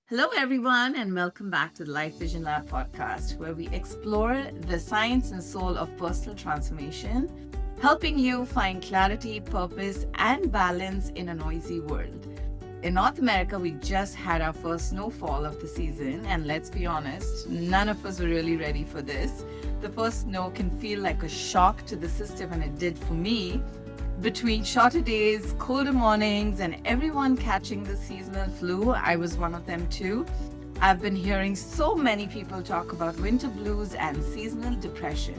Hello, everyone, and welcome back to the Life Vision Lab podcast, where we explore the science and soul of personal transformation, helping you find clarity, purpose, and balance in a noisy world. In North America, we just had our first snowfall of the season, and let's be honest, none of us were really ready for this. The first snow can feel like a shock to the system, and it did for me. Between shorter days, colder mornings, and everyone catching the seasonal flu, I was one of them too. I've been hearing so many people talk about winter blues and seasonal depression.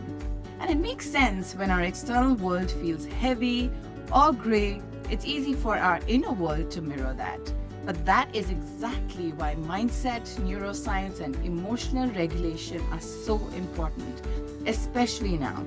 And it makes sense when our external world feels heavy or gray. It's easy for our inner world to mirror that. But that is exactly why mindset, neuroscience, and emotional regulation are so important, especially now.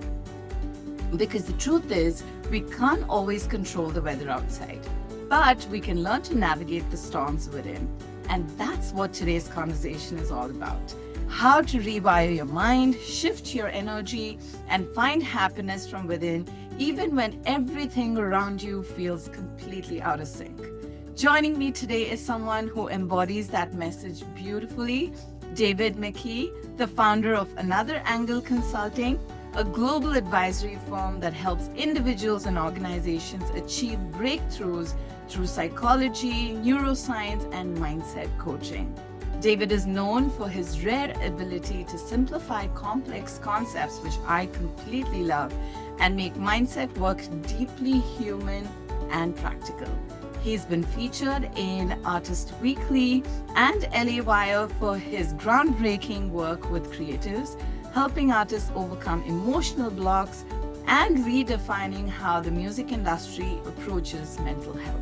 Because the truth is, we can't always control the weather outside, but we can learn to navigate the storms within. And that's what today's conversation is all about. How to rewire your mind, shift your energy, and find happiness from within, even when everything around you feels completely out of sync. Joining me today is someone who embodies that message beautifully, David McKee, the founder of Another Angle Consulting, a global advisory firm that helps individuals and organizations achieve breakthroughs through psychology, neuroscience, and mindset coaching. David is known for his rare ability to simplify complex concepts, which I completely love, and make mindset work deeply human and practical. He's been featured in Artist Weekly and Rewire for his groundbreaking work with creatives, helping artists overcome emotional blocks and redefining how the music industry approaches mental health.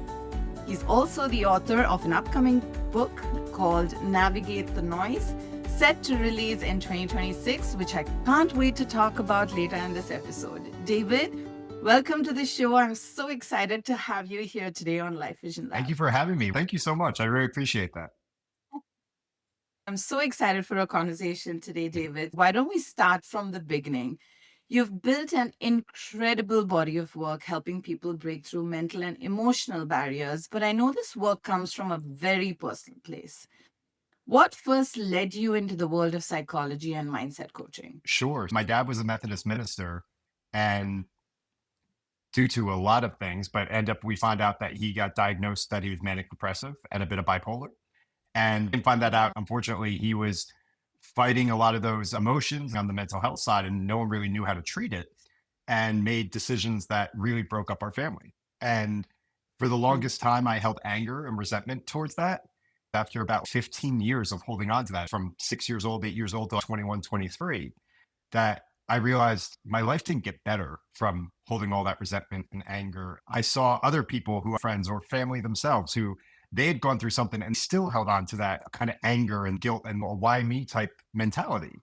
He's also the author of an upcoming book called Navigate the Noise, set to release in 2026, which I can't wait to talk about later in this episode. David, welcome to the show. I'm so excited to have you here today on Life Vision Lab. Thank you for having me. Thank you so much. I really appreciate that. I'm so excited for our conversation today, David. Why don't we start from the beginning? You've built an incredible body of work helping people break through mental and emotional barriers, but I know this work comes from a very personal place. What first led you into the world of psychology and mindset coaching? Sure. My dad was a Methodist minister, and due to a lot of things, but we find out that he got diagnosed that he was manic depressive and a bit of bipolar. And didn't find that out. Unfortunately, he was fighting a lot of those emotions on the mental health side, and no one really knew how to treat it, and made decisions that really broke up our family. And for the longest time, I held anger and resentment towards that. After about 15 years of holding on to that, from 6 years old, 8 years old to 21, 23, that I realized my life didn't get better from holding all that resentment and anger. I saw other people who are friends or family themselves who they had gone through something and still held on to that kind of anger and guilt and a why me type mentality.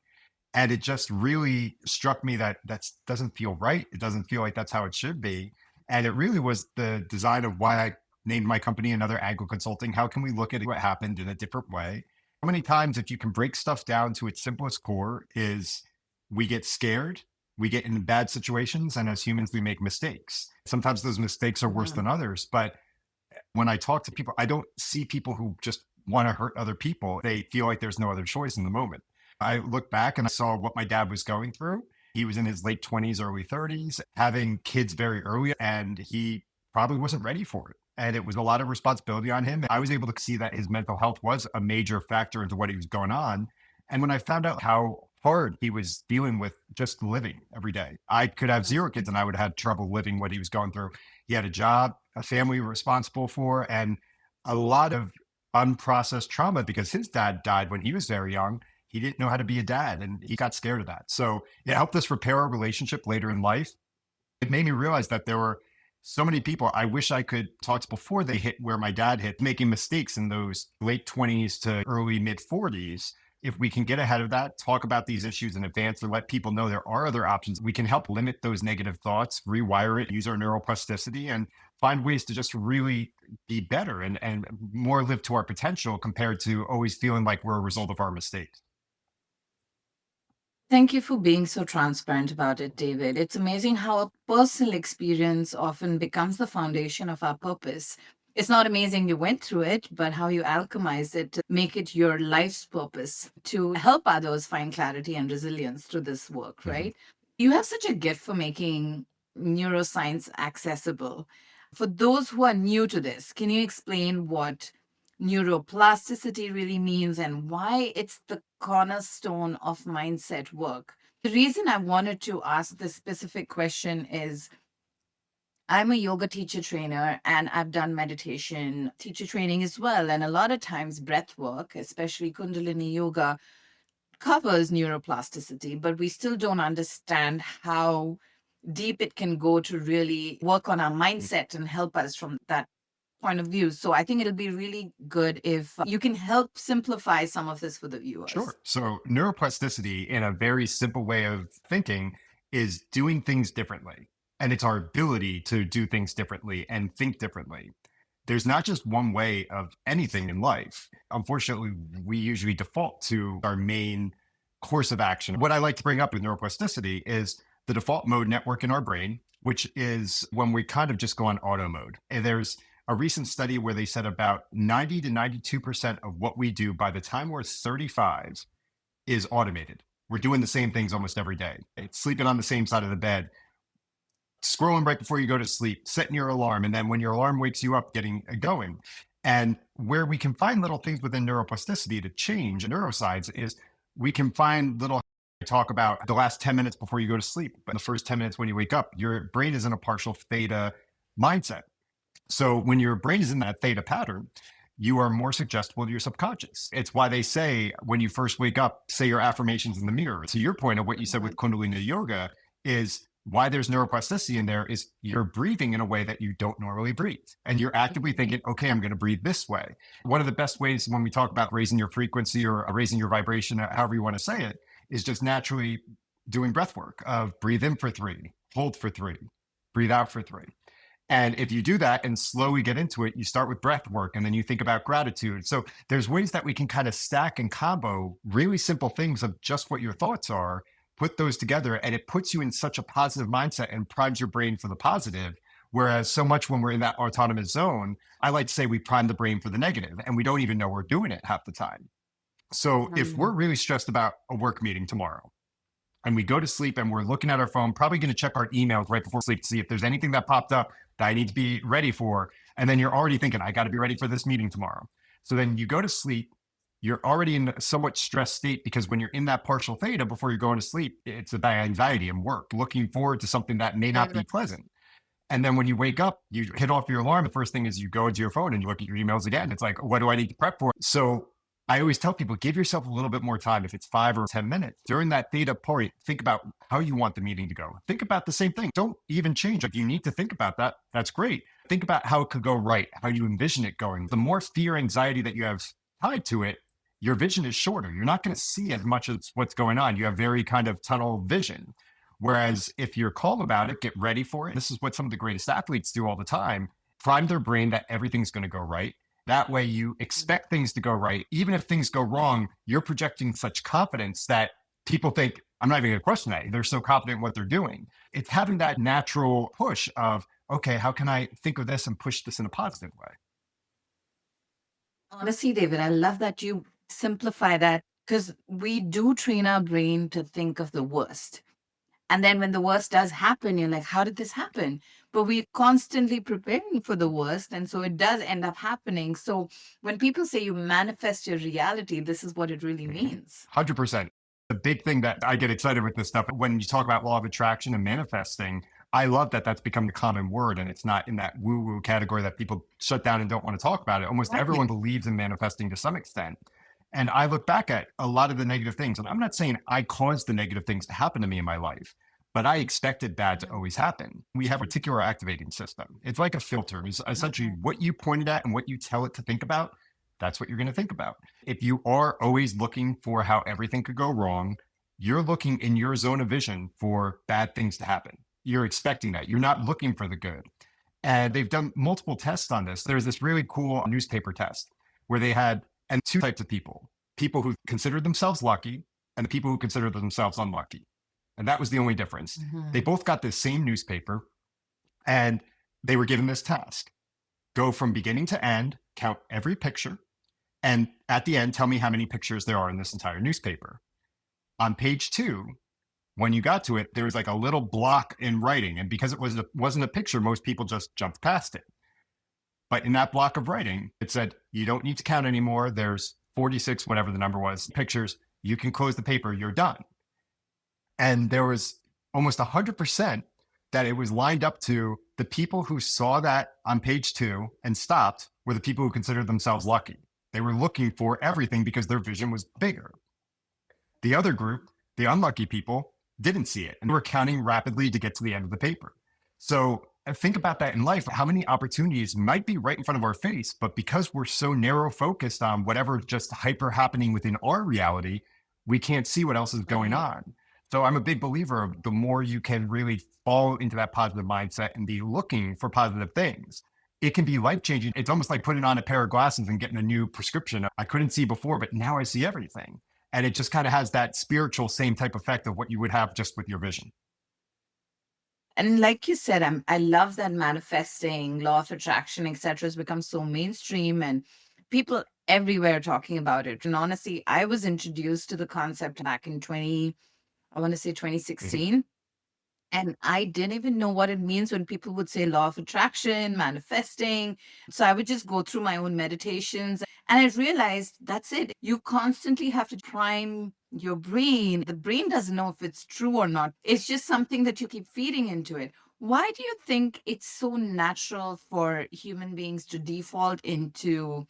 And it just really struck me that that doesn't feel right. It doesn't feel like that's how it should be. And it really was the design of why I named my company Another Angle Consulting. How can we look at what happened in a different way? How many times, if you can break stuff down to its simplest core, is we get scared, we get in bad situations, and as humans, we make mistakes. Sometimes those mistakes are worse than others. But when I talk to people, I don't see people who just want to hurt other people. They feel like there's no other choice in the moment. I look back and I saw what my dad was going through. He was in his late 20s, early 30s, having kids very early, and he probably wasn't ready for it. And it was a lot of responsibility on him. I was able to see that his mental health was a major factor into what he was going on. And when I found out how hard he was dealing with just living every day, I could have 0 kids and I would have had trouble living what he was going through. He had a job, a family responsible for, and a lot of unprocessed trauma because his dad died when he was very young. He didn't know how to be a dad and he got scared of that. So it helped us repair our relationship later in life. It made me realize that there were so many people I wish I could talk to before they hit where my dad hit, making mistakes in those late 20s to early mid 40s. If we can get ahead of that, talk about these issues in advance and let people know there are other options, we can help limit those negative thoughts, rewire it, use our neuroplasticity, and find ways to just really be better and more live to our potential compared to always feeling like we're a result of our mistakes. Thank you for being so transparent about it, David. It's amazing how a personal experience often becomes the foundation of our purpose. It's not amazing you went through it, but how you alchemize it to make it your life's purpose to help others find clarity and resilience through this work, Mhm. right? You have such a gift for making neuroscience accessible. For those who are new to this, can you explain what neuroplasticity really means and why it's the cornerstone of mindset work? The reason I wanted to ask this specific question is I'm a yoga teacher trainer and I've done meditation teacher training as well. And a lot of times, breath work, especially Kundalini yoga, covers neuroplasticity, but we still don't understand how deep it can go to really work on our mindset and help us from that point of view. So I think it'll be really good if you can help simplify some of this for the viewers. Sure. So neuroplasticity, in a very simple way of thinking, is doing things differently. And it's our ability to do things differently and think differently. There's not just one way of anything in life. Unfortunately, we usually default to our main course of action. What I like to bring up with neuroplasticity is the default mode network in our brain, which is when we kind of just go on auto mode. And there's a recent study where they said about 90 to 92% of what we do by the time we're 35 is automated. We're doing the same things almost every day. It's sleeping on the same side of the bed, scrolling right before you go to sleep, setting your alarm, and then when your alarm wakes you up, getting going. And where we can find little things within neuroplasticity to change neuroscience is we can find little talk about the last 10 minutes before you go to sleep, but the first 10 minutes when you wake up, your brain is in a partial theta mindset. So when your brain is in that theta pattern, you are more suggestible to your subconscious. It's why they say when you first wake up, say your affirmations in the mirror. To your point of what you said with Kundalini yoga is why there's neuroplasticity in there is you're breathing in a way that you don't normally breathe. And you're actively thinking, okay, I'm going to breathe this way. One of the best ways when we talk about raising your frequency or raising your vibration, however you want to say it, is just naturally doing breath work of breathe in for 3, hold for 3, breathe out for 3. And if you do that and slowly get into it, you start with breath work and then you think about gratitude. So there's ways that we can kind of stack and combo really simple things of just what your thoughts are, put those together, and it puts you in such a positive mindset and primes your brain for the positive. Whereas so much when we're in that autonomous zone, I like to say we prime the brain for the negative and we don't even know we're doing it half the time. So if we're really stressed about a work meeting tomorrow, and we go to sleep and we're looking at our phone, probably going to check our emails right before sleep to see if there's anything that popped up that I need to be ready for. And then you're already thinking, I got to be ready for this meeting tomorrow. So then you go to sleep, you're already in a somewhat stressed state because when you're in that partial theta before you're going to sleep, it's about anxiety and work, looking forward to something that may not be pleasant. And then when you wake up, you hit off your alarm. The first thing is you go into your phone and you look at your emails again. It's like, what do I need to prep for? So I always tell people, give yourself a little bit more time. If it's 5 or 10 minutes during that theta point, think about how you want the meeting to go. Think about the same thing. Don't even change. If you need to think about that, that's great. Think about how it could go right, how you envision it going. The more fear, anxiety that you have tied to it, your vision is shorter. You're not going to see as much as what's going on. You have very kind of tunnel vision. Whereas if you're calm about it, get ready for it. This is what some of the greatest athletes do all the time. Prime their brain that everything's going to go right. That way you expect things to go right. Even if things go wrong, you're projecting such confidence that people think, I'm not even going to question that. They're so confident in what they're doing. It's having that natural push of, okay, how can I think of this and push this in a positive way? Honestly, David, I love that you simplify that because we do train our brain to think of the worst. And then when the worst does happen, you're like, how did this happen? But we're constantly preparing for the worst. And so it does end up happening. So when people say you manifest your reality, this is what it really means. 100%. The big thing that I get excited with this stuff, when you talk about law of attraction and manifesting, I love that that's become the common word and it's not in that woo-woo category that people shut down and don't want to talk about it. Almost everyone believes in manifesting to some extent. And I look back at a lot of the negative things, and I'm not saying I caused the negative things to happen to me in my life, but I expected bad to always happen. We have a reticular activating system. It's like a filter. It's essentially what you pointed at and what you tell it to think about, that's what you're going to think about. If you are always looking for how everything could go wrong, you're looking in your zone of vision for bad things to happen. You're expecting that. You're not looking for the good. And they've done multiple tests on this. There's this really cool newspaper test where they had and 2 types of people who considered themselves lucky and the people who considered themselves unlucky. And that was the only difference. They both got this same newspaper and they were given this task. go from beginning to end, count every picture, and at the end, tell me how many pictures there are in this entire newspaper. On page 2, when you got to it, there was like a little block in writing. And because it wasn't a picture, most people just jumped past it. But in that block of writing, it said, you don't need to count anymore. There's 46, whatever the number was, pictures. You can close the paper. You're done. And there was almost 100% that it was lined up to the people who saw that on page 2 and stopped were the people who considered themselves lucky. They were looking for everything because their vision was bigger. The other group, the unlucky people, didn't see it and were counting rapidly to get to the end of the paper. So think about that in life. How many opportunities might be right in front of our face, but because we're so narrow focused on whatever just hyper happening within our reality, we can't see what else is going on. So I'm a big believer of the more you can really fall into that positive mindset and be looking for positive things, it can be life-changing. It's almost like putting on a pair of glasses and getting a new prescription. I couldn't see before, but now I see everything. And it just kind of has that spiritual same type effect of what you would have just with your vision. And like you said, I love that manifesting, law of attraction, etc., has become so mainstream and people everywhere are talking about it. And honestly, I was introduced to the concept back in 2016. And I didn't even know what it means when people would say law of attraction, manifesting. So I would just go through my own meditations. And I realized that's it. You constantly have to prime your brain. The brain doesn't know if it's true or not. It's just something that you keep feeding into it. Why do you think it's so natural for human beings to default into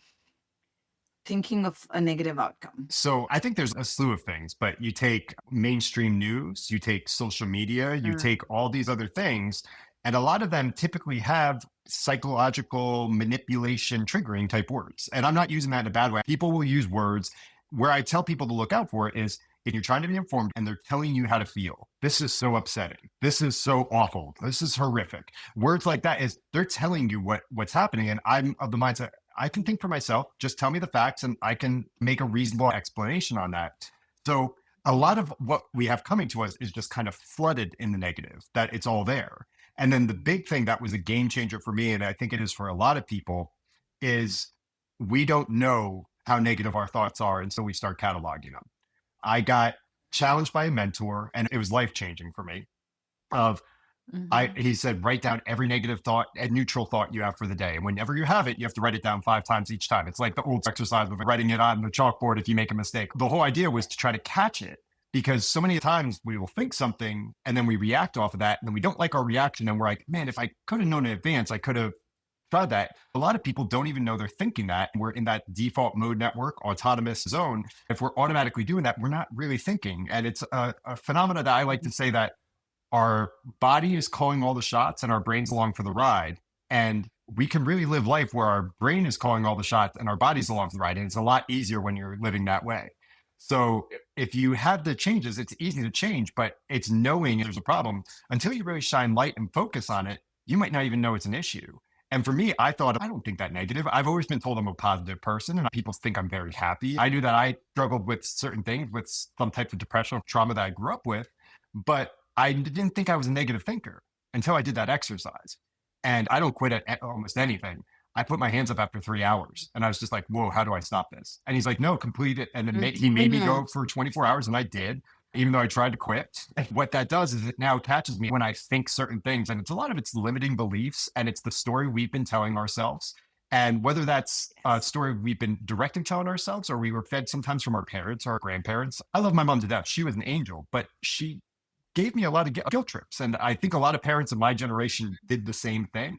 thinking of a negative outcome? So I think there's a slew of things, but you take mainstream news, you take social media, you take all these other things, and a lot of them typically have psychological manipulation triggering type words. And I'm not using that in a bad way. People will use words. Where I tell people to look out for it is if you're trying to be informed and they're telling you how to feel. This is so upsetting. This is so awful. This is horrific. Words like that is they're telling you what's happening. And I'm of the mindset, I can think for myself, just tell me the facts and I can make a reasonable explanation on that. So a lot of what we have coming to us is just kind of flooded in the negative, that it's all there. And then the big thing that was a game changer for me, and I think it is for a lot of people, is we don't know how negative our thoughts are until we start cataloging them. I got challenged by a mentor and it was life-changing for me he said, write down every negative thought and neutral thought you have for the day. And whenever you have it, you have to write it down 5 times each time. It's like the old exercise of writing it on the chalkboard if you make a mistake. The whole idea was to try to catch it because so many times we will think something and then we react off of that and then we don't like our reaction. And we're like, man, if I could have known in advance, I could have tried that. A lot of people don't even know they're thinking that. We're in that default mode network, autonomous zone. If we're automatically doing that, we're not really thinking. And it's a phenomena that I like to say that our body is calling all the shots and our brain's along for the ride. And we can really live life where our brain is calling all the shots and our body's along for the ride. And it's a lot easier when you're living that way. So if you have the changes, it's easy to change, but it's knowing there's a problem. Until you really shine light and focus on it, you might not even know it's an issue. And for me, I thought, I don't think that negative. I've always been told I'm a positive person and people think I'm very happy. I knew that I struggled with certain things, with some type of depression or trauma that I grew up with, but I didn't think I was a negative thinker until I did that exercise. And I don't quit at almost anything. I put my hands up after 3 hours and I was just like, whoa, how do I stop this? And he's like, no, complete it. And he made me go for 24 hours and I did, even though I tried to quit. What that does is it now catches me when I think certain things. And it's a lot of it's limiting beliefs and it's the story we've been telling ourselves. And whether that's a story we've been directly telling ourselves or we were fed sometimes from our parents or our grandparents. I love my mom to death. She was an angel, but she gave me a lot of guilt trips. And I think a lot of parents of my generation did the same thing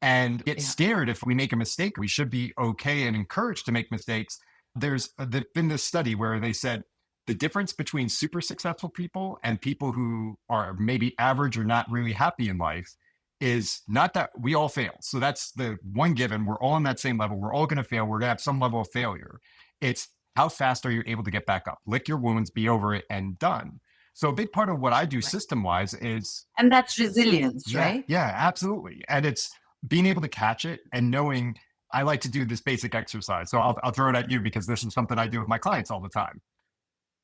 and get scared if we make a mistake. We should be okay and encouraged to make mistakes. There's been this study where they said the difference between super successful people and people who are maybe average or not really happy in life is not that we all fail. So that's the one given. We're all on that same level. We're all going to fail. We're going to have some level of failure. It's how fast are you able to get back up, lick your wounds, be over it and done. So a big part of what I do system-wise is... And that's resilience, right? Yeah, absolutely. And it's being able to catch it and knowing I like to do this basic exercise. So I'll throw it at you because this is something I do with my clients all the time.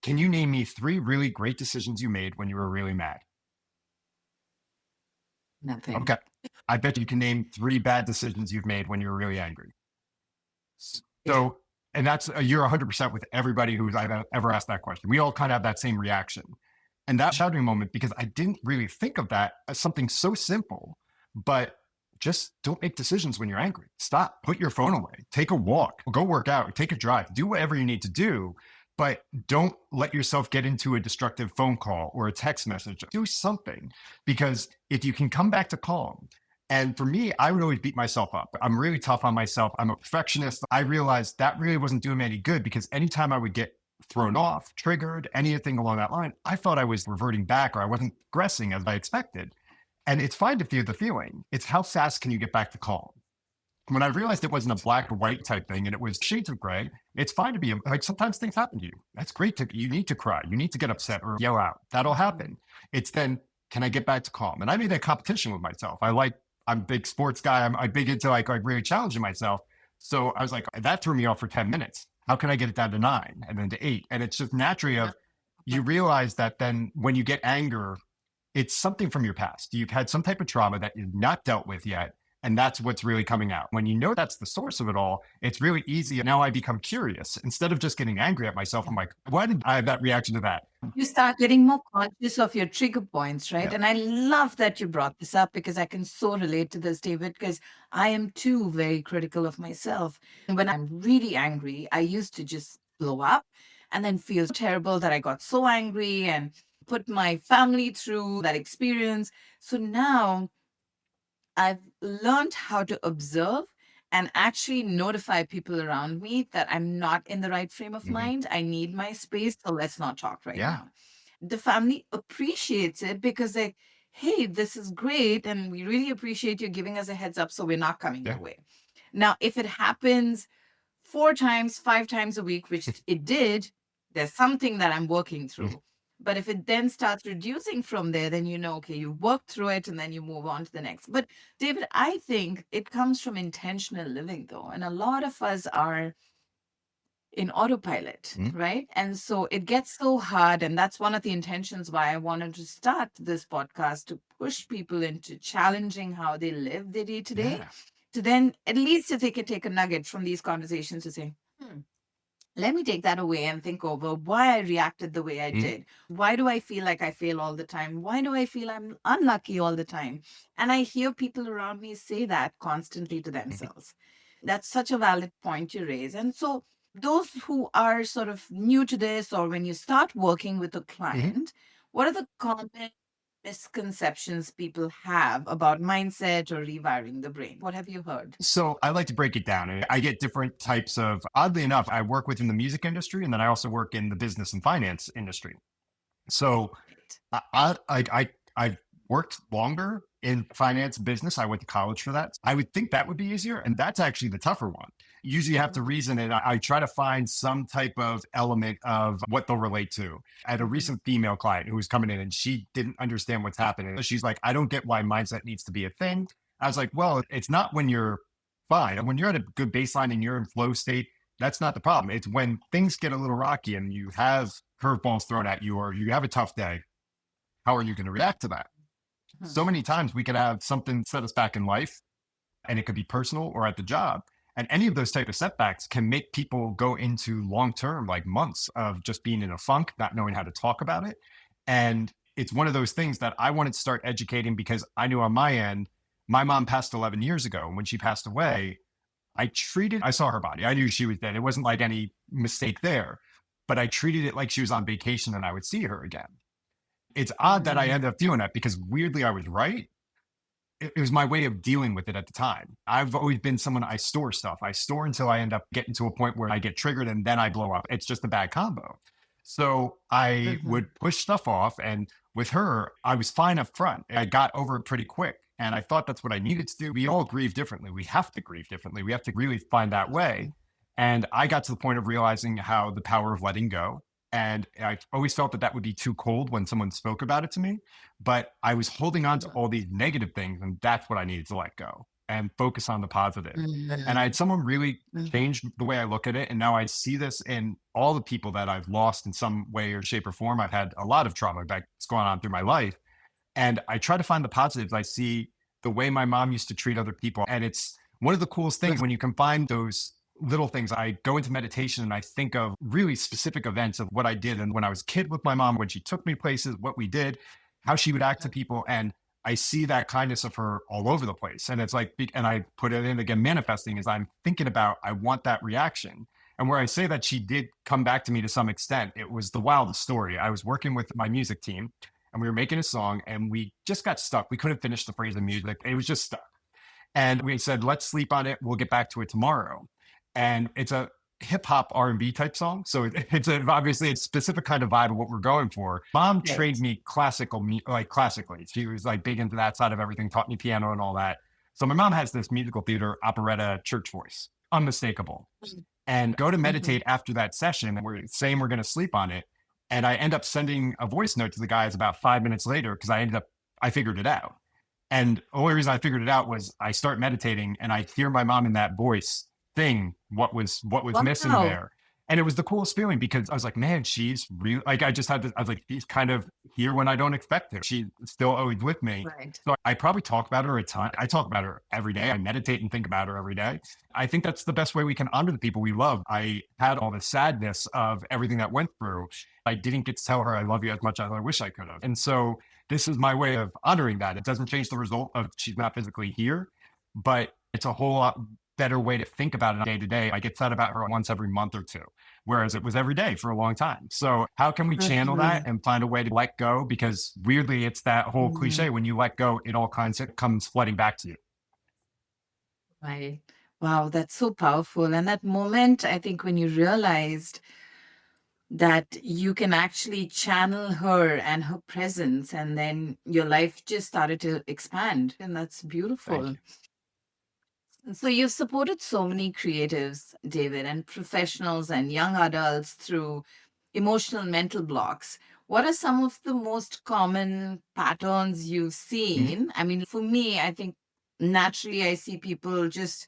Can you name me 3 really great decisions you made when you were really mad? Nothing. Okay. I bet you can name 3 bad decisions you've made when you were really angry. So, and that's you're 100% with everybody who's I've ever asked that question. We all kind of have that same reaction. And that shouting moment, because I didn't really think of that as something so simple, but just don't make decisions when you're angry. Stop, put your phone away, take a walk, go work out, take a drive, do whatever you need to do. But don't let yourself get into a destructive phone call or a text message. Do something, because if you can come back to calm, and for me, I would always beat myself up. I'm really tough on myself. I'm a perfectionist. I realized that really wasn't doing me any good, because anytime I would get thrown off, triggered, anything along that line, I thought I was reverting back or I wasn't progressing as I expected. And it's fine to feel the feeling. It's how fast can you get back to calm? When I realized it wasn't a black or white type thing and it was shades of gray, it's fine to be like, sometimes things happen to you. That's great. You need to cry. You need to get upset or yell out. That'll happen. It's then, can I get back to calm? And I made that competition with myself. I'm a big sports guy. I'm big into like really challenging myself. So I was like, that threw me off for 10 minutes. How can I get it down to 9 and then to 8? And it's just naturally of, you realize that then when you get anger, it's something from your past. You've had some type of trauma that you've not dealt with yet. And that's what's really coming out. When you know that's the source of it all, it's really easy. Now I become curious. Instead of just getting angry at myself, I'm like, why did I have that reaction to that? You start getting more conscious of your trigger points, right? Yeah. And I love that you brought this up, because I can so relate to this, David, because I am too very critical of myself. And when I'm really angry, I used to just blow up and then feel terrible that I got so angry and put my family through that experience. So now I've learned how to observe and actually notify people around me that I'm not in the right frame of mind. I need my space. So let's not talk right Yeah. now. The family appreciates it because like, hey, this is great. And we really appreciate you giving us a heads up. So we're not coming Yeah. your way. Now, if it happens 4 times, 5 times a week, which it did, there's something that I'm working through. But if it then starts reducing from there, then you know, okay, you work through it and then you move on to the next. But David, I think it comes from intentional living though. And a lot of us are in autopilot, right? And so it gets so hard. And that's one of the intentions why I wanted to start this podcast, to push people into challenging how they live their day to day. To then, at least if they can take a nugget from these conversations to say, let me take that away and think over why I reacted the way I did. Why do I feel like I fail all the time? Why do I feel I'm unlucky all the time? And I hear people around me say that constantly to themselves. That's such a valid point you raise. And so those who are sort of new to this, or when you start working with a client, what are the common misconceptions people have about mindset or rewiring the brain? What have you heard? So I like to break it down. I get different types of, oddly enough, I work within the music industry, and then I also work in the business and finance industry. So I've worked longer in finance business. I went to college for that. I would think that would be easier. And that's actually the tougher one. Usually you have to reason it. I try to find some type of element of what they'll relate to. I had a recent female client who was coming in and she didn't understand what's happening. She's like, I don't get why mindset needs to be a thing. I was like, well, it's not when you're fine. When you're at a good baseline and you're in flow state, that's not the problem. It's when things get a little rocky and you have curveballs thrown at you or you have a tough day. How are you going to react to that? So many times we could have something set us back in life, and it could be personal or at the job. And any of those type of setbacks can make people go into long-term, like months of just being in a funk, not knowing how to talk about it. And it's one of those things that I wanted to start educating, because I knew on my end, my mom passed 11 years ago. And when she passed away, I saw her body. I knew she was dead. It wasn't like any mistake there, but I treated it like she was on vacation and I would see her again. It's odd that I ended up doing that, because weirdly I was right. It was my way of dealing with it at the time. I've always been someone, I store stuff. I store until I end up getting to a point where I get triggered and then I blow up. It's just a bad combo. So I would push stuff off. And with her, I was fine up front. I got over it pretty quick. And I thought that's what I needed to do. We all grieve differently. We have to grieve differently. We have to really find that way. And I got to the point of realizing how the power of letting go. And I always felt that that would be too cold when someone spoke about it to me, but I was holding on to all these negative things, and that's what I needed to let go and focus on the positive. And I had someone really change the way I look at it. And now I see this in all the people that I've lost in some way or shape or form. I've had a lot of trauma that's gone on through my life. And I try to find the positives. I see the way my mom used to treat other people. And it's one of the coolest things when you combine those little things. I go into meditation and I think of really specific events of what I did. And when I was a kid with my mom, when she took me places, what we did, how she would act to people. And I see that kindness of her all over the place. And it's like, and I put it in again, manifesting as I'm thinking about, I want that reaction. And where I say that she did come back to me to some extent, it was the wildest story. I was working with my music team and we were making a song and we just got stuck. We couldn't finish the phrase of music. It was just stuck. And we said, let's sleep on it. We'll get back to it tomorrow. And it's a hip hop R&B type song. So obviously it's a specific kind of vibe of what we're going for. Mom trained me classically. She was like big into that side of everything, taught me piano and all that. So my mom has this musical theater, operetta, church voice, unmistakable. And go to meditate after that session. And we're saying we're going to sleep on it. And I end up sending a voice note to the guys about 5 minutes later because I figured it out. And the only reason I figured it out was I start meditating and I hear my mom in that voice thing, what was missing there. And it was the coolest feeling because I was like, man, she's real. Like I was like, she's kind of here when I don't expect her. She's still always with me. Right. So I probably talk about her a ton. I talk about her every day. I meditate and think about her every day. I think that's the best way we can honor the people we love. I had all the sadness of everything that went through. I didn't get to tell her I love you as much as I wish I could have. And so this is my way of honoring that. It doesn't change the result of she's not physically here, but it's a whole lot better way to think about it day to day. I get sad about her once every month or two, whereas it was every day for a long time. So how can we channel that and find a way to let go? Because weirdly, it's that whole cliche, when you let go, it all kinds of comes flooding back to you. Right. Wow, that's so powerful. And that moment, I think when you realized that you can actually channel her and her presence, and then your life just started to expand. And that's beautiful. So you've supported so many creatives, David, and professionals and young adults through emotional mental blocks. What are some of the most common patterns you've seen? I mean, for me, I think naturally I see people just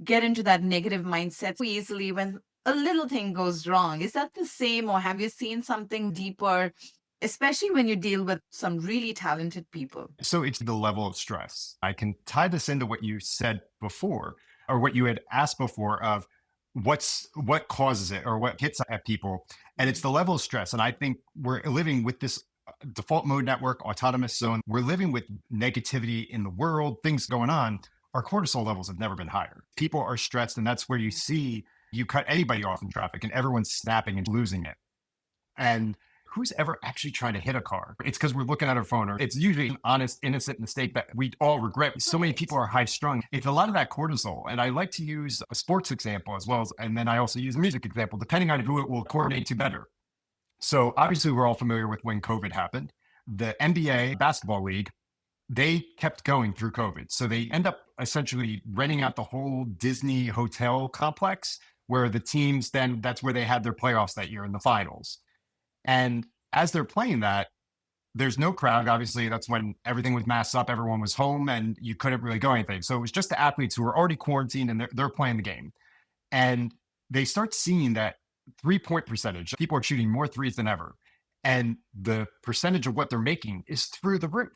get into that negative mindset so easily when a little thing goes wrong. Is that the same, or have you seen something deeper, especially when you deal with some really talented people? So it's the level of stress. I can tie this into what you said before, or what you had asked before of what causes it or what hits at people. And it's the level of stress. And I think we're living with this default mode network, autonomous zone. We're living with negativity in the world, things going on. Our cortisol levels have never been higher. People are stressed. And that's where you see you cut anybody off in traffic and everyone's snapping and losing it. And who's ever actually trying to hit a car? It's because we're looking at our phone, or it's usually an honest, innocent mistake that we all regret. So many people are high strung. It's a lot of that cortisol. And I like to use a sports example as well as, and then I also use a music example, depending on who it will coordinate to better. So obviously we're all familiar with when COVID happened. The NBA basketball league, they kept going through COVID. So they end up essentially renting out the whole Disney hotel complex where the teams then, that's where they had their playoffs that year in the finals. And as they're playing that, there's no crowd. Obviously, that's when everything was masked up. Everyone was home and you couldn't really go anything. So it was just the athletes who were already quarantined and they're playing the game. And they start seeing that 3-point percentage. People are shooting more threes than ever. And the percentage of what they're making is through the roof.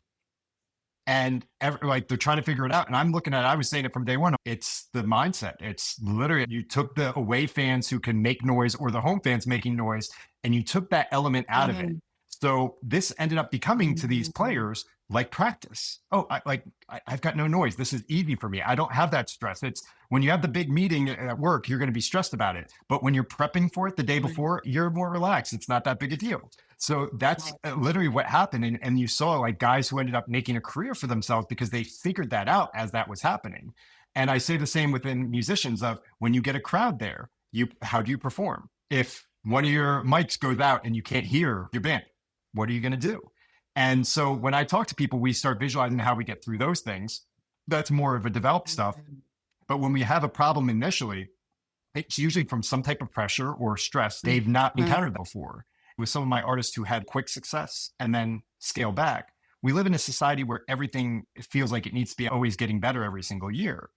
And they're trying to figure it out. And I'm looking at it, I was saying it from day one. It's the mindset. It's literally, you took the away fans who can make noise or the home fans making noise, and you took that element out of it. So this ended up becoming to these players like practice. Oh, I've got no noise. This is easy for me. I don't have that stress. It's when you have the big meeting at work, you're going to be stressed about it. But when you're prepping for it the day before, you're more relaxed. It's not that big a deal. So that's literally what happened. And you saw like guys who ended up making a career for themselves because they figured that out as that was happening. And I say the same within musicians of when you get a crowd there, how do you perform? If one of your mics goes out and you can't hear your band, what are you going to do? And so when I talk to people, we start visualizing how we get through those things. That's more of a developed stuff. But when we have a problem initially, it's usually from some type of pressure or stress they've not encountered before. With some of my artists who had quick success and then scale back, we live in a society where everything feels like it needs to be always getting better every single year.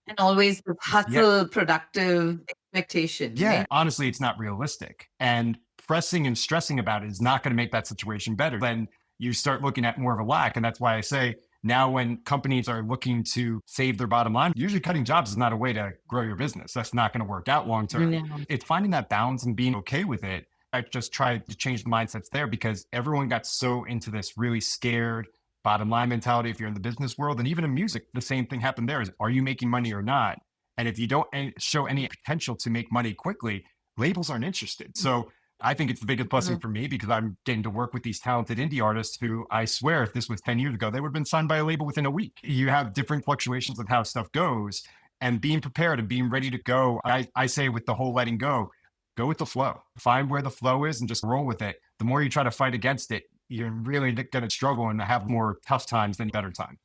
And always the hustle, productive expectation. Yeah, right? Honestly, it's not realistic. And pressing and stressing about it is not going to make that situation better. Then you start looking at more of a lack. And that's why I say Now, when companies are looking to save their bottom line, usually cutting jobs is not a way to grow your business. That's not going to work out long term. No. It's finding that balance and being okay with it. I just tried to change the mindsets there because everyone got so into this really scared bottom line mentality. If you're in the business world, and even in music, the same thing happened there is, are you making money or not? And if you don't show any potential to make money quickly, labels aren't interested. So I think it's the biggest blessing for me because I'm getting to work with these talented indie artists who, I swear, if this was 10 years ago, they would have been signed by a label within a week. You have different fluctuations of how stuff goes, and being prepared and being ready to go. I say with the whole letting go with the flow. Find where the flow is and just roll with it. The more you try to fight against it, you're really going to struggle and have more tough times than better times.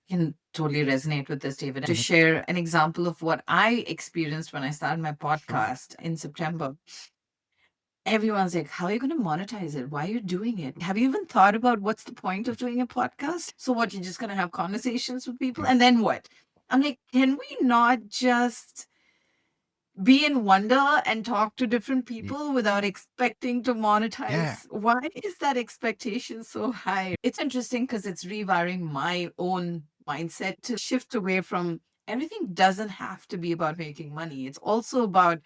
Can totally resonate with this, David. To share an example of what I experienced when I started my podcast in September. Everyone's like, how are you going to monetize it? Why are you doing it? Have you even thought about what's the point of doing a podcast? So what, you're just going to have conversations with people? And then what? I'm like, can we not just be in wonder and talk to different people without expecting to monetize? Yeah. Why is that expectation so high? It's interesting because it's rewiring my own mindset to shift away from everything doesn't have to be about making money. It's also about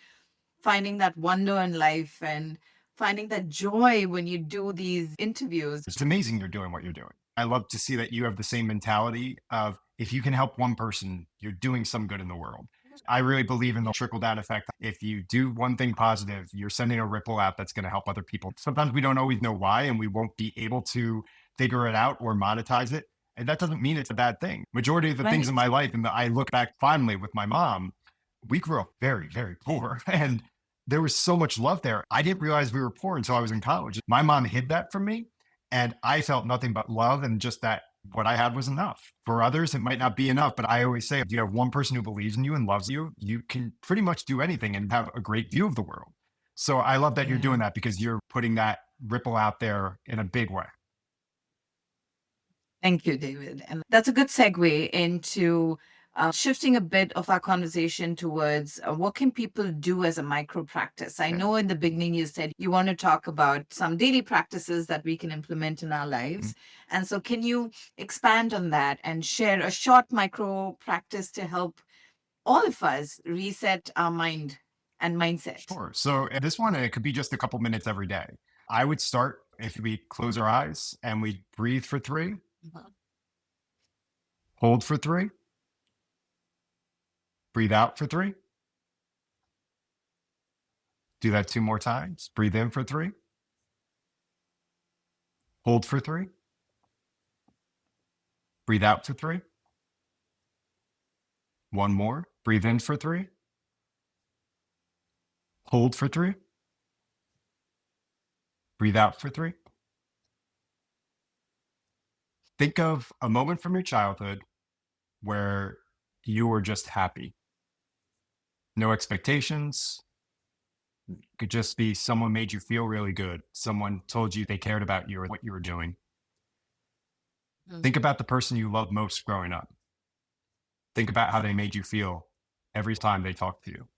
finding that wonder in life and finding that joy when you do these interviews. It's amazing you're doing what you're doing. I love to see that you have the same mentality of, if you can help one person, you're doing some good in the world. I really believe in the trickle down effect. If you do one thing positive, you're sending a ripple out that's going to help other people. Sometimes we don't always know why, and we won't be able to figure it out or monetize it. And that doesn't mean it's a bad thing. Majority of the things in my life, and I look back fondly with my mom, we grew up very, very poor. And there was so much love there. I didn't realize we were poor until I was in college. My mom hid that from me, and I felt nothing but love, and just that what I had was enough. For others, it might not be enough, but I always say, if you have one person who believes in you and loves you, you can pretty much do anything and have a great view of the world. So I love that you're doing that, because you're putting that ripple out there in a big way. Thank you, David. And that's a good segue into shifting a bit of our conversation towards what can people do as a micro practice. I know in the beginning you said you want to talk about some daily practices that we can implement in our lives. And so can you expand on that and share a short micro practice to help all of us reset our mind and mindset? Sure. So this one, it could be just a couple minutes every day. I would start if we close our eyes and we breathe for 3, hold for 3, breathe out for 3. Do that 2 more times. Breathe in for 3. Hold for 3. Breathe out for 3. 1 more. Breathe in for 3. Hold for 3. Breathe out for 3. Think of a moment from your childhood where you were just happy. No expectations. It could just be someone made you feel really good. Someone told you they cared about you or what you were doing. Think about the person you loved most growing up. Think about how they made you feel every time they talked to you.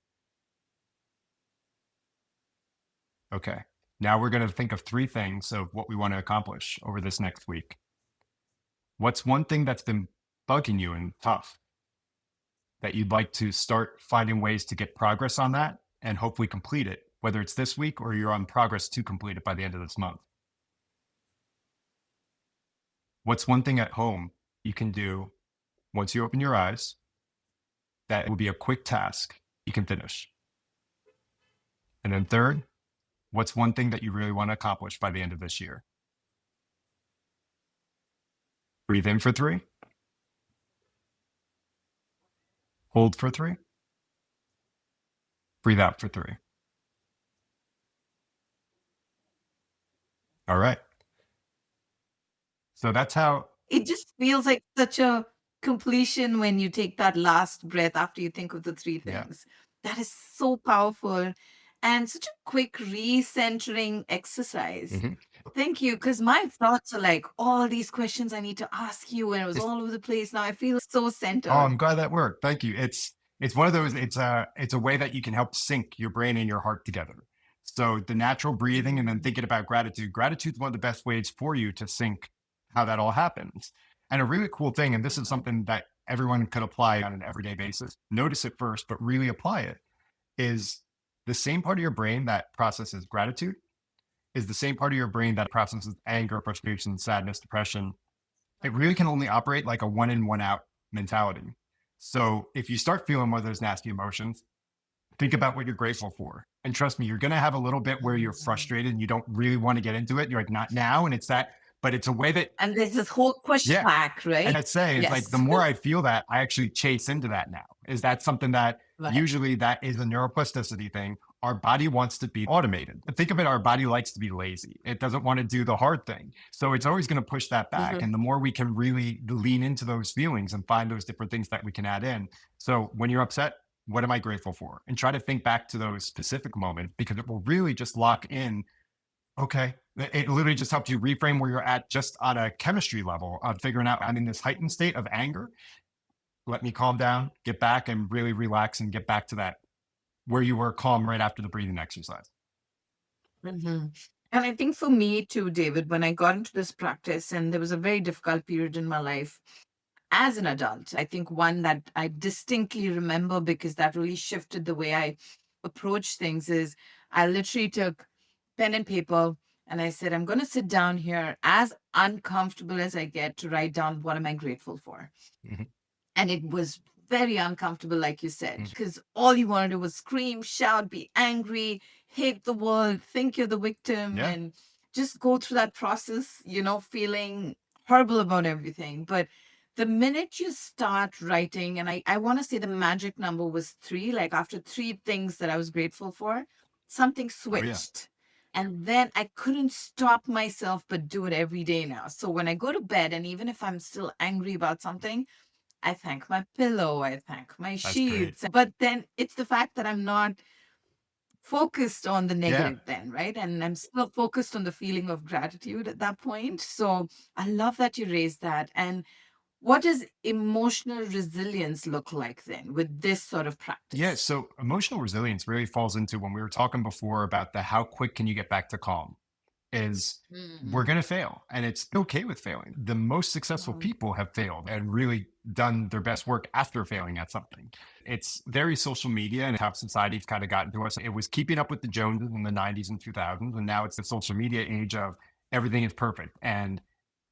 Okay. Now we're going to think of 3 things of what we want to accomplish over this next week. What's one thing that's been bugging you and tough that you'd like to start finding ways to get progress on that and hopefully complete it, whether it's this week or you're on progress to complete it by the end of this month? What's one thing at home you can do once you open your eyes that will be a quick task you can finish? And then third, what's one thing that you really want to accomplish by the end of this year? Breathe in for 3. Hold for 3. Breathe out for 3. All right. So that's how It just feels like such a completion when you take that last breath after you think of the 3 things. That is so powerful and such a quick recentering exercise. Thank you, because my thoughts are like all these questions I need to ask you, and it was all over the place. Now I feel so centered. Oh, I'm glad that worked. Thank you. It's one of those. It's a way that you can help sync your brain and your heart together. So the natural breathing, and then thinking about gratitude. Gratitude is one of the best ways for you to sync how that all happens. And a really cool thing, and this is something that everyone could apply on an everyday basis, notice it first, but really apply it, is the same part of your brain that processes gratitude is the same part of your brain that processes anger, frustration, sadness, depression. It really can only operate like a one in, one out mentality. So if you start feeling one of those nasty emotions, think about what you're grateful for. And trust me, you're going to have a little bit where you're frustrated and you don't really want to get into it. You're like, not now. And it's that, but it's a way that, And there's this whole yeah. pushback, And right? I'd say it's like the Yes. more I feel that, I actually chase into that now. Is that something that Right. usually that is a neuroplasticity thing? Our body wants to be automated. Think of it, our body likes to be lazy. It doesn't want to do the hard thing. So it's always going to push that back. Mhm. And the more we can really lean into those feelings and find those different things that we can add in. So when you're upset, what am I grateful for? And try to think back to those specific moments because it will really just lock in. Okay. It literally just helps you reframe where you're at just on a chemistry level of figuring out I'm in this heightened state of anger. Let me calm down, get back and really relax and get back to that where you were calm right after the breathing exercise. Mhm. And I think for me too, David, when I got into this practice, and there was a very difficult period in my life as an adult, I think one that I distinctly remember because that really shifted the way I approach things is I literally took pen and paper and I said, I'm going to sit down here as uncomfortable as I get to write down what am I grateful for. Mhm. And it was very uncomfortable, like you said, Mhm. because all you want to do was scream, shout, be angry, hate the world, think you're the victim, Yeah. and just go through that process, feeling horrible about everything. But the minute you start writing, and I want to say the magic number was 3, like after 3 things that I was grateful for, something Oh, yeah. switched. And then I couldn't stop myself but do it every day now. So when I go to bed, and even if I'm still angry about something, I thank my pillow, I thank my That's great. sheets. But then it's the fact that I'm not focused on the Yeah. negative then, right? And I'm still focused on the feeling of gratitude at that point. So I love that you raised that. And what does emotional resilience look like then with this sort of Yeah. practice? So emotional resilience really falls into when we were talking before about the how quick can you get back to calm is we're Mm. going to fail and it's okay with failing. The most successful Mhm. people have failed and really done their best work after failing at something. It's very social media and how society's kind of gotten to us. It was keeping up with the Joneses in the 90s and 2000s. And now it's the social media age of everything is perfect. And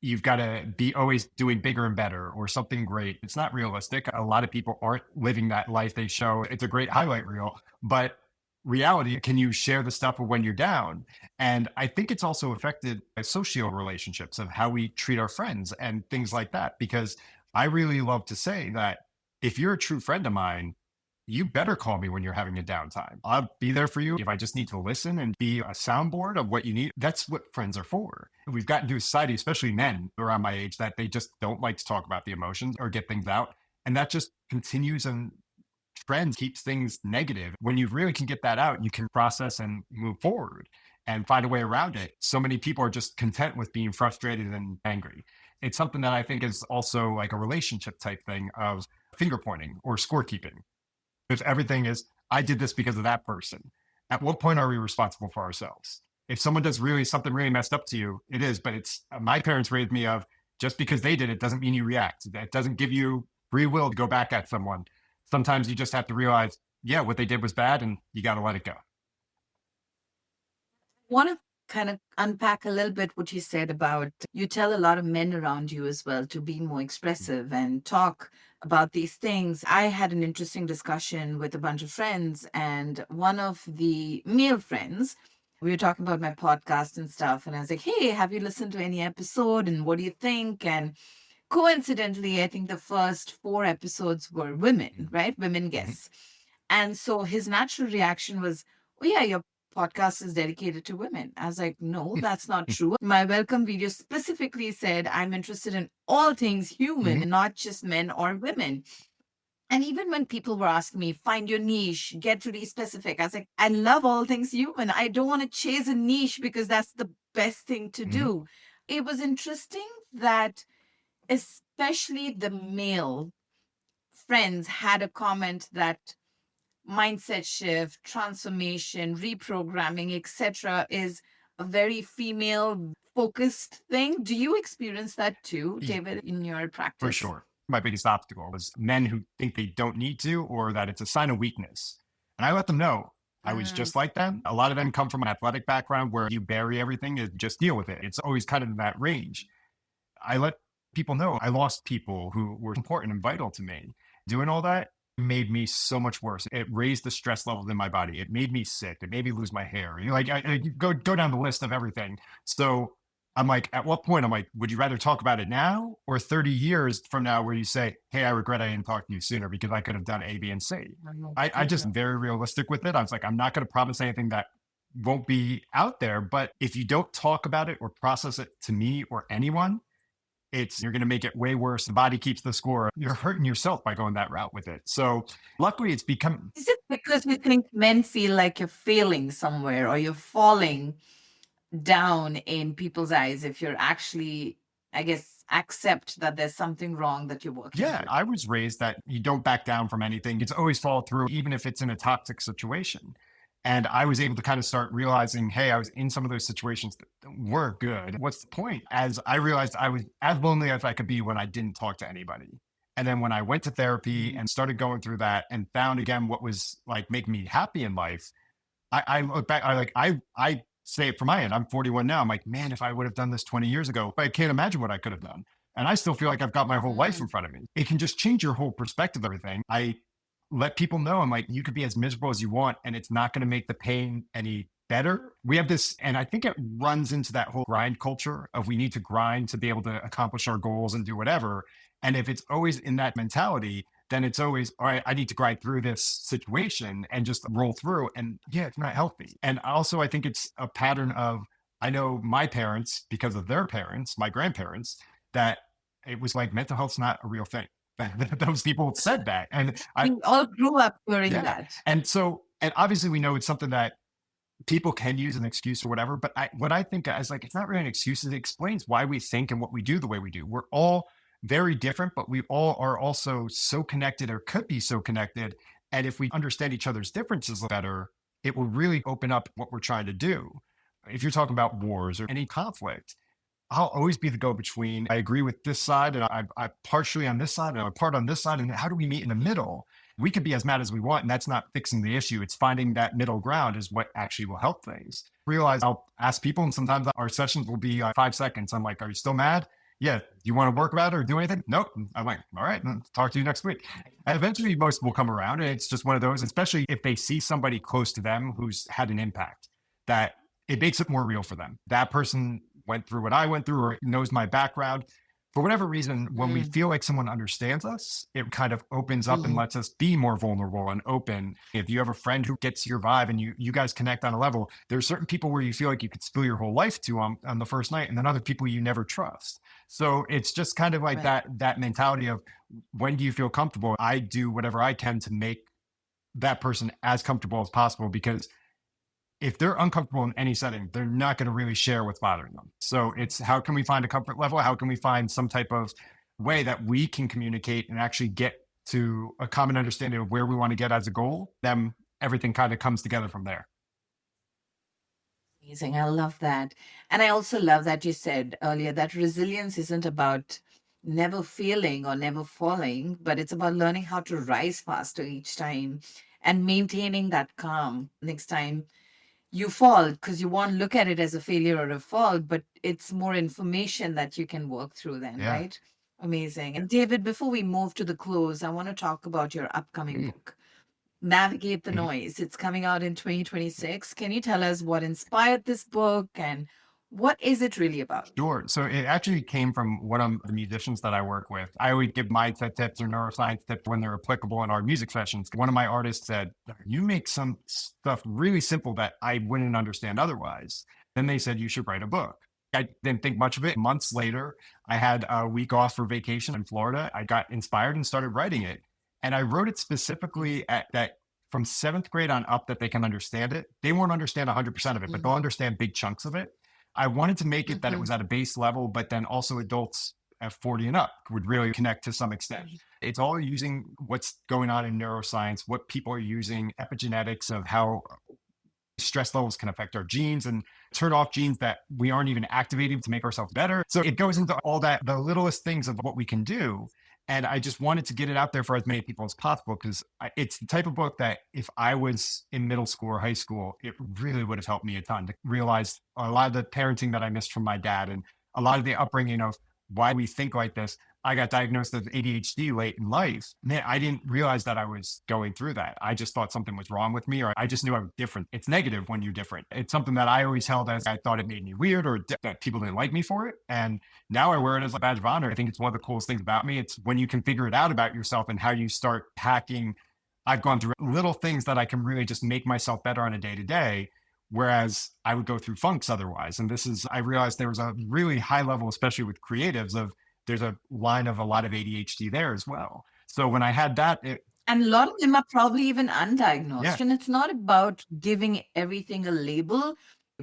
you've got to be always doing bigger and better or something great. It's not realistic. A lot of people aren't living that life they show. It's a great highlight reel, but reality, can you share the stuff when you're down? And I think it's also affected by social relationships of how we treat our friends and things like that. Because I really love to say that if you're a true friend of mine, you better call me when you're having a downtime. I'll be there for you. If I just need to listen and be a soundboard of what you need, that's what friends are for. We've gotten to a society, especially men around my age, that they just don't like to talk about the emotions or get things out. And that just continues and trend keeps things negative. When you really can get that out, you can process and move forward and find a way around it. So many people are just content with being frustrated and angry. It's something that I think is also like a relationship type thing of finger pointing or scorekeeping. If everything is, I did this because of that person, at what point are we responsible for ourselves? If someone does really something really messed up to you, it is, but it's my parents raised me of just because they did it doesn't mean you react. That doesn't give you free will to go back at someone. Sometimes you just have to realize, yeah, what they did was bad and you got to let it go. Want to kind of unpack a little bit what you said about you tell a lot of men around you as well to be more expressive and talk about these things. I had an interesting discussion with a bunch of friends, and one of the male friends, we were talking about my podcast and stuff, and I was like, hey, have you listened to any episode and what do you think? And coincidentally, I think the first 4 episodes were women, right? Women Mhm. guests. And so his natural reaction was, oh, yeah, your podcast is dedicated to women. I was like, no, that's not true. My welcome video specifically said, I'm interested in all things human, Mhm. not just men or women. And even when people were asking me, find your niche, get really specific, I was like, I love all things human. I don't want to chase a niche because that's the best thing to Mhm. do. It was interesting that especially the male friends had a comment that mindset shift, transformation, reprogramming, etc., is a very female focused thing. Do you experience that too, Y- David, in your For practice? sure. My biggest obstacle is men who think they don't need to or that it's a sign of weakness. And I let them know I was Mm, just like them. A lot of them come from an athletic background where you bury everything and just deal with it. It's always kind of in that range. I let people know I lost people who were important and vital to me. Doing all that made me so much worse. It raised the stress levels in my body. It made me sick. It made me lose my hair. I go down the list of everything. So I'm like, at what point I'm like, would you rather talk about it now or 30 years from now where you say, hey, I regret I didn't talk to you sooner because I could have done A, B, and C. I just am very realistic with it. I was like, I'm not going to promise anything that won't be out there. But if you don't talk about it or process it to me or anyone, you're going to make it way worse. The body keeps the score. You're hurting yourself by going that route with it. So luckily it's become, Is it because you think men feel like you're failing somewhere or you're falling down in people's eyes if you're actually, I guess, accept that there's something wrong that you're working yeah, through? I was raised that you don't back down from anything. It's always follow through, even if it's in a toxic situation. And I was able to kind of start realizing, hey, I was in some of those situations that weren't good. What's the point? As I realized I was as lonely as I could be when I didn't talk to anybody. And then when I went to therapy and started going through that and found again what was like making me happy in life, I look back, I say it from my end. I'm 41 now. I'm like, man, if I would have done this 20 years ago, I can't imagine what I could have done. And I still feel like I've got my whole life Mm, in front of me. It can just change your whole perspective of everything. I let people know I'm like, you could be as miserable as you want, and it's not going to make the pain any better. We have this, and I think it runs into that whole grind culture of we need to grind to be able to accomplish our goals and do whatever. And if it's always in that mentality, then it's always, all right, I need to grind through this situation and just roll through. And yeah, it's not healthy. And also, I think it's a pattern of, I know my parents, because of their parents, my grandparents, that it was like mental health's not a real thing. Those people said that. And we all grew up hearing yeah. that. And so, and obviously we know it's something that people can use an excuse or whatever, but what I think is like, it's not really an excuse. It explains why we think and what we do the way we do. We're all very different, but we all are also so connected or could be so connected. And if we understand each other's differences better, it will really open up what we're trying to do. If you're talking about wars or any conflict, I'll always be the go between. I agree with this side and I'm partially on this side and I'm part on this side. And how do we meet in the middle? We could be as mad as we want, and that's not fixing the issue. It's finding that middle ground is what actually will help things. Realize I'll ask people, and sometimes our sessions will be 5 seconds. I'm like, are you still mad? Yeah. Do you want to work about it or do anything? Nope. I'm like, all right, talk to you next week. And eventually most will come around. And it's just one of those, especially if they see somebody close to them who's had an impact, that it makes it more real for them. That person went through what I went through or knows my background. For whatever reason, when we Mm, feel like someone understands us, it kind of opens up and mhm. lets us be more vulnerable and open. If you have a friend who gets your vibe and you guys connect on a level, there's certain people where you feel like you could spill your whole life to on the first night, and then other people you never trust. So it's just kind of like Right. that mentality of when do you feel comfortable? I do whatever I can to make that person as comfortable as possible because if they're uncomfortable in any setting, they're not going to really share what's bothering them. So it's how can we find a comfort level? How can we find some type of way that we can communicate and actually get to a common understanding of where we want to get as a goal? Then everything kind of comes together from there. Amazing. I love that. And I also love that you said earlier that resilience isn't about never failing or never falling, but it's about learning how to rise faster each time and maintaining that calm next time you fall, because you won't look at it as a failure or a fall, but it's more information that you can work through then, Yeah. right? Amazing. And David, before we move to the close, I want to talk about your upcoming Mm. book, Navigate the Mhm. Noise. It's coming out in 2026. Can you tell us what inspired this book and what is it really about? Sure. So it actually came from one of the musicians that I work with. I always give mindset tips or neuroscience tips when they're applicable in our music sessions. One of my artists said, you make some stuff really simple that I wouldn't understand otherwise. Then they said, you should write a book. I didn't think much of it. Months later, I had a week off for vacation in Florida. I got inspired and started writing it. And I wrote it specifically at that from seventh grade on up that they can understand it. They won't understand 100% of it, but they'll understand big chunks of it. I wanted to make it that it Mm-hmm. was at a base level, but then also adults at 40 and up would really connect to some extent. It's all using what's going on in neuroscience, what people are using, epigenetics of how stress levels can affect our genes and turn off genes that we aren't even activating to make ourselves better. So it goes into all that, the littlest things of what we can do. And I just wanted to get it out there for as many people as possible, because it's the type of book that if I was in middle school or high school, it really would have helped me a ton to realize a lot of the parenting that I missed from my dad and a lot of the upbringing of why we think like this. I got diagnosed with ADHD late in life. Man, I didn't realize that I was going through that. I just thought something was wrong with me, or I just knew I was different. It's negative when you're different. It's something that I always held as I thought it made me weird, or that people didn't like me for it. And now I wear it as a badge of honor. I think it's one of the coolest things about me. It's when you can figure it out about yourself and how you start hacking. I've gone through little things that I can really just make myself better on a day to day, whereas I would go through funks otherwise. And I realized there was a really high level, especially with creatives, of there's a line of a lot of ADHD there as well. So when I had that, And a lot of them are probably even undiagnosed. Yeah. And it's not about giving everything a label,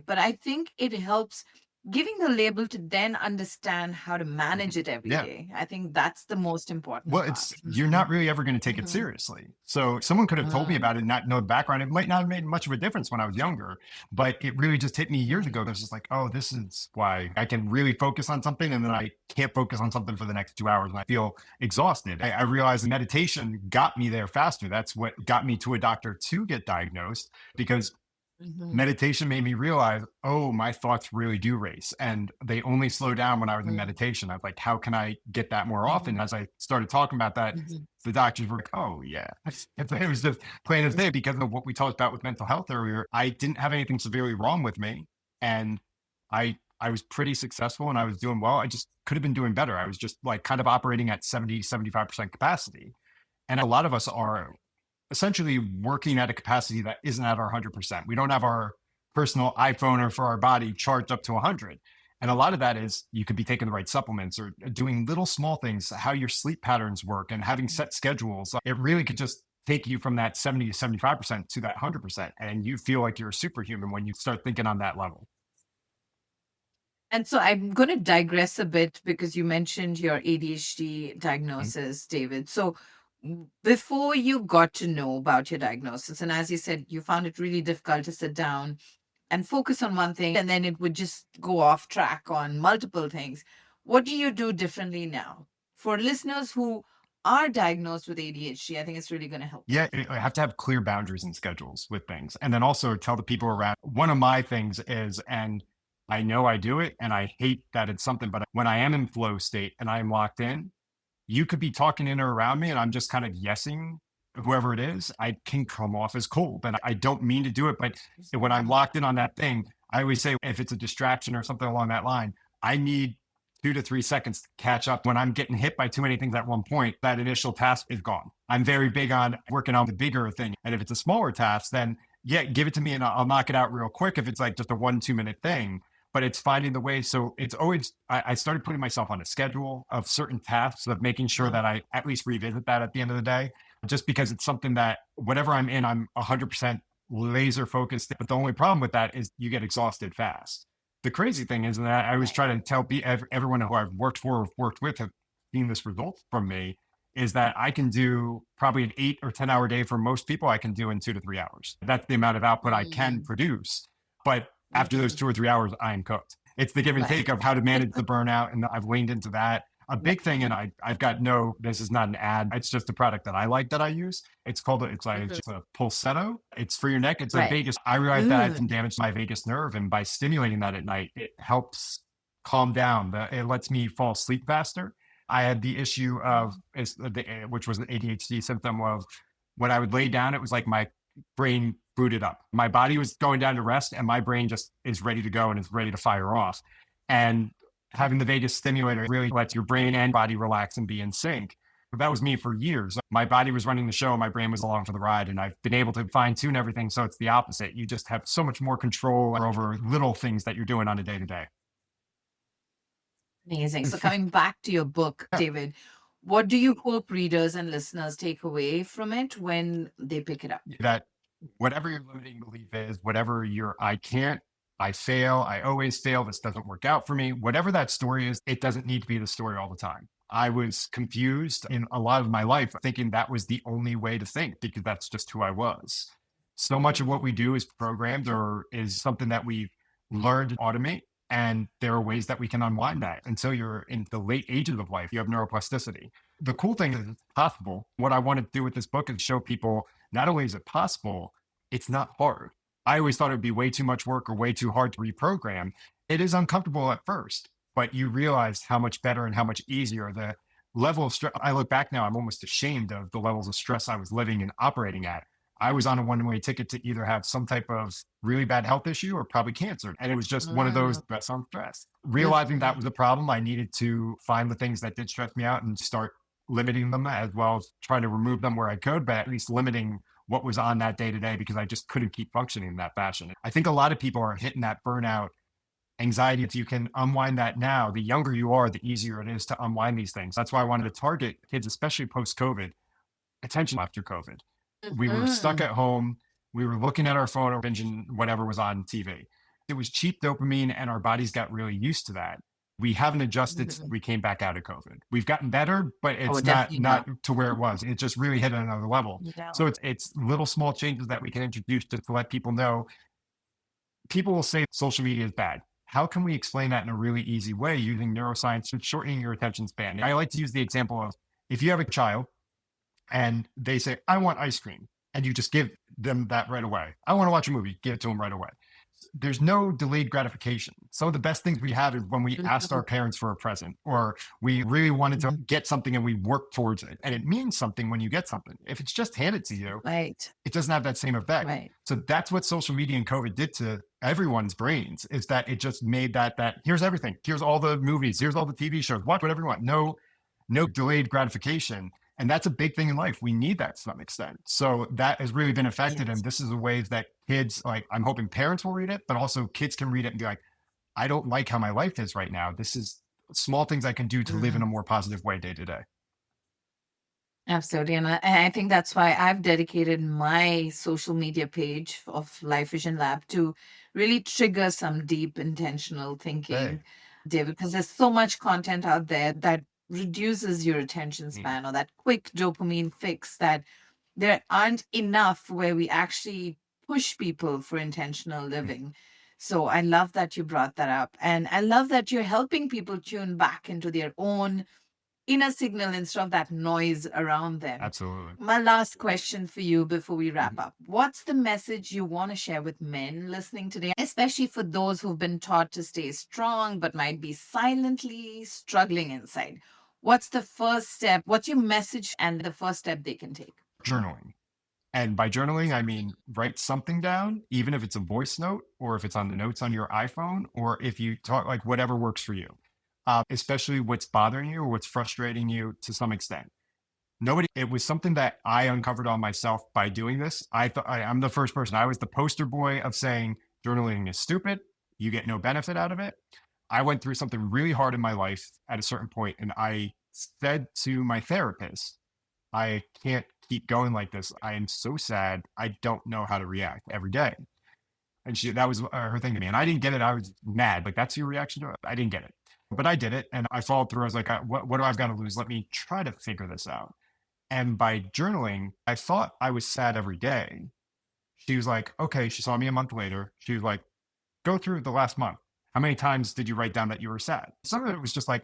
but I think it helps giving the label to then understand how to manage it every day. I think that's the most important well, part. you're not really ever going to take it Mhm. seriously. So someone could have told me Mm. about it and not know the background. It might not have made much of a difference when I was younger, but it really just hit me years ago. It was just like, oh, this is why I can really focus on something, and then I can't focus on something for the next 2 hours and I feel exhausted. I realized meditation got me there faster. That's what got me to a doctor to get diagnosed, because Mhm. meditation made me realize, oh, my thoughts really do race, and they only slow down when I was in Mm. meditation. I was like, how can I get that more often? Mhm. As I started talking about that, Mhm. the doctors were like, oh yeah. It was just plain as day, because of what we talked about with mental health earlier. I didn't have anything severely wrong with me, and I was pretty successful and I was doing well. I just could have been doing better. I was just like kind of operating at 70, 75% capacity. And a lot of us are essentially working at a capacity that isn't at our 100%. We don't have our personal iPhone or for our body charged up to 100. And a lot of that is you could be taking the right supplements or doing little small things, how your sleep patterns work and having set schedules. It really could just take you from that 70 to 75% to that 100%. And you feel like you're a superhuman when you start thinking on that level. And so I'm going to digress a bit because you mentioned your ADHD Mhm. diagnosis, David. So before you got to know about your diagnosis, and as you said, you found it really difficult to sit down and focus on one thing, and then it would just go off track on multiple things. What do you do differently now? For listeners who are diagnosed with ADHD, I think it's really going to help Yeah, them. I have to have clear boundaries and schedules with things. And then also tell the people around. One of my things is, and I know I do it and I hate that it's something, but when I am in flow state and I am locked in, you could be talking in or around me and I'm just kind of yesing whoever it is. I can come off as cold, and I don't mean to do it. But when I'm locked in on that thing, I always say if it's a distraction or something along that line, I need 2 to 3 seconds to catch up. When I'm getting hit by too many things at one point, that initial task is gone. I'm very big on working on the bigger thing. And if it's a smaller task, then yeah, give it to me and I'll knock it out real quick if it's like just a 1 2 minute thing. But it's finding the way. So it's always, I started putting myself on a schedule of certain tasks, of making sure that I at least revisit that at the end of the day, just because it's something that whatever I'm in, I'm 100% laser focused. But the only problem with that is you get exhausted fast. The crazy thing is that I always try to tell everyone who I've worked for or worked with have seen this result from me, is that I can do probably an 8 or 10 hour day for most people. I can do in 2 to 3 hours. That's the amount of output I can produce. But after those 2 or 3 hours, I am cooked. It's the give and take of how to manage the burnout. And I've leaned into that. A big thing, and I've got this is not an ad. It's just a product that I like that I use. It's called, it's a pulsetto. It's for your neck. It's a Right. vagus. I realized that it can damage my vagus nerve. And by stimulating that at night, it helps calm down. It lets me fall asleep faster. I had the issue of, which was an ADHD symptom of when I would lay down, it was like my brain booted up. My body was going down to rest and my brain just is ready to go and is ready to fire off. And having the vagus stimulator really lets your brain and body relax and be in sync. But that was me for years. My body was running the show, my brain was along for the ride, and I've been able to fine tune everything so it's the opposite. You just have so much more control over little things that you're doing on a day to day. Amazing. So coming back to your book, David, what do you hope readers and listeners take away from it when they pick it up? That whatever your limiting belief is, whatever your I can't, I fail, I always fail, this doesn't work out for me, whatever that story is, it doesn't need to be the story all the time. I was confused in a lot of my life thinking that was the only way to think because that's just who I was. So much of what we do is programmed or is something that we've learned to automate. And there are ways that we can unwind that. Until you're in the late ages of life, you have neuroplasticity. The cool thing is it's possible. What I want to do with this book is show people not only is it possible, it's not hard. I always thought it would be way too much work or way too hard to reprogram. It is uncomfortable at first, but you realize how much better and how much easier the level of stress. I look back now, I'm almost ashamed of the levels of stress I was living and operating at. I was on a one-way ticket to either have some type of really bad health issue or probably cancer. And it was just one of those stress on stress. Realizing that was a problem, I needed to find the things that did stress me out and start limiting them, as well as trying to remove them where I could, but at least limiting what was on that day to day, because I just couldn't keep functioning in that fashion. I think a lot of people are hitting that burnout anxiety. If you can unwind that now, the younger you are, the easier it is to unwind these things. That's why I wanted to target kids, especially post COVID, attention after COVID. We were stuck at home. We were looking at our phone or binging whatever was on TV. It was cheap dopamine, and our bodies got really used to that. We haven't adjusted since we came back out of COVID. We've gotten better, but it's not to where it was. It just really hit another level. So it's little small changes that we can introduce to let people know. People will say social media is bad. How can we explain that in a really easy way using neuroscience and shortening your attention span? I like to use the example of if you have a child and they say, I want ice cream, and you just give them that right away. I want to watch a movie, give it to them right away. There's no delayed gratification. Some of the best things we have is when we asked our parents for a present, or we really wanted to get something and we worked towards it. And it means something when you get something. If it's just handed to you, it doesn't have that same effect. So that's what social media and COVID did to everyone's brains, is that it just made that here's everything. Here's all the movies. Here's all the TV shows. Watch whatever you want. No delayed gratification. And that's a big thing in life. We need that to some extent. So that has really been affected. And this is the ways that kids, like, I'm hoping parents will read it, but also kids can read it and be like, I don't like how my life is right now. This is small things I can do to live in a more positive way day to day. Absolutely. And I think that's why I've dedicated my social media page of Life Vision Lab to really trigger some deep intentional thinking, David, because there's so much content out there that reduces your attention span, or that quick dopamine fix, that there aren't enough where we actually push people for intentional living. So I love that you brought that up. And I love that you're helping people tune back into their own inner signal instead of that noise around them. Absolutely. My last question for you before we wrap up. What's the message you want to share with men listening today, especially for those who've been taught to stay strong but might be silently struggling inside? What's the first step? What's your message and the first step they can take? Journaling. And by journaling, I mean, write something down, even if it's a voice note, or if it's on the notes on your iPhone, or if you talk, like, whatever works for you, especially what's bothering you or what's frustrating you to some extent. It was something that I uncovered on myself by doing this. I thought I'm the first person. I was the poster boy of saying journaling is stupid. You get no benefit out of it. I went through something really hard in my life at a certain point, and I said to my therapist, I can't keep going like this. I am so sad. I don't know how to react every day. And that was her thing to me. And I didn't get it. I was mad. Like, that's your reaction to it? I didn't get it. But I did it, and I followed through. I was like, what do I've got to lose? Let me try to figure this out. And by journaling, I thought I was sad every day. She was like, okay. She saw me a month later. She was like, go through the last month. How many times did you write down that you were sad? Some of it was just like,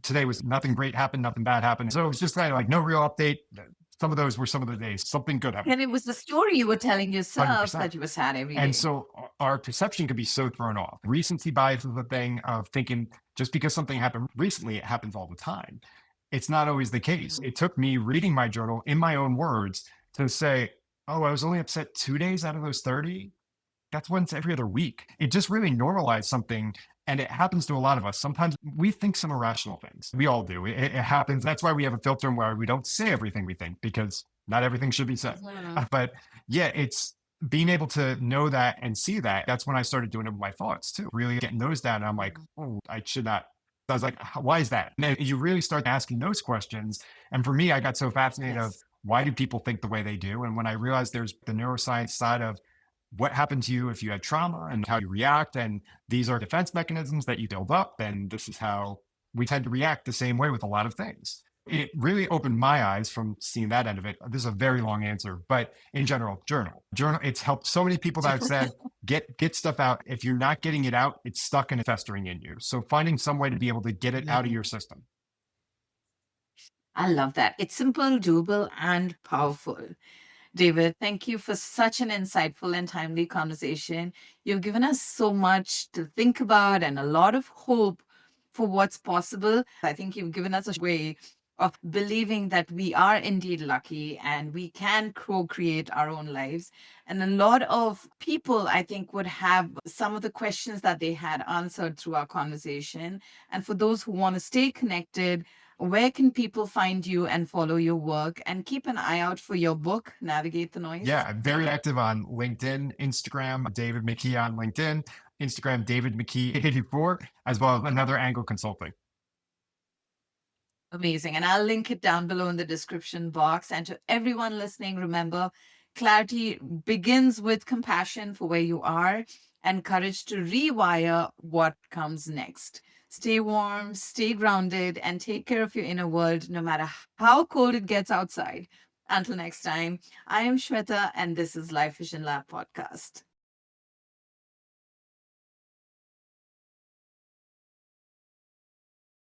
today was nothing great happened, nothing bad happened. So it was just kind of like no real update. Some of those were some of the days something good happened. And it was the story you were telling yourself 100%. that you were sad every day. And so our perception could be so thrown off. Recency bias is the thing of thinking just because something happened recently, it happens all the time. It's not always the case. It took me reading my journal in my own words to say, oh, I was only upset 2 days out of those 30. That's once every other week. It just really normalized something. And it happens to a lot of us. Sometimes we think some irrational things. We all do. It happens. That's why we have a filter where we don't say everything we think, because not everything should be said. But yeah, it's being able to know that and see that. That's when I started doing it with my thoughts too, really getting those down. And I'm like, oh, I should not. I was like, why is that? And then you really start asking those questions. And for me, I got so fascinated of why do people think the way they do? And when I realized there's the neuroscience side of what happened to you if you had trauma and how you react. And these are defense mechanisms that you build up. And this is how we tend to react the same way with a lot of things. It really opened my eyes from seeing that end of it. This is a very long answer, but in general, journal. It's helped so many people that have said, get stuff out. If you're not getting it out, it's stuck and festering in you. So finding some way to be able to get it out of your system. I love that. It's simple, doable, and powerful. David, thank you for such an insightful and timely conversation. You've given us so much to think about and a lot of hope for what's possible. I think you've given us a way of believing that we are indeed lucky and we can co-create our own lives. And a lot of people, I think, would have some of the questions that they had answered through our conversation. And for those who want to stay connected, where can people find you and follow your work and keep an eye out for your book, Navigate the Noise? Yeah, I'm very active on LinkedIn, Instagram, David McKee on LinkedIn, Instagram, David McKee 84, as well as Another Angle Consulting. Amazing. And I'll link it down below in the description box. And to everyone listening, remember, clarity begins with compassion for where you are and courage to rewire what comes next. Stay warm, stay grounded, and take care of your inner world no matter how cold it gets outside. Until next time, I am Shweta, and this is Life Vision Lab Podcast.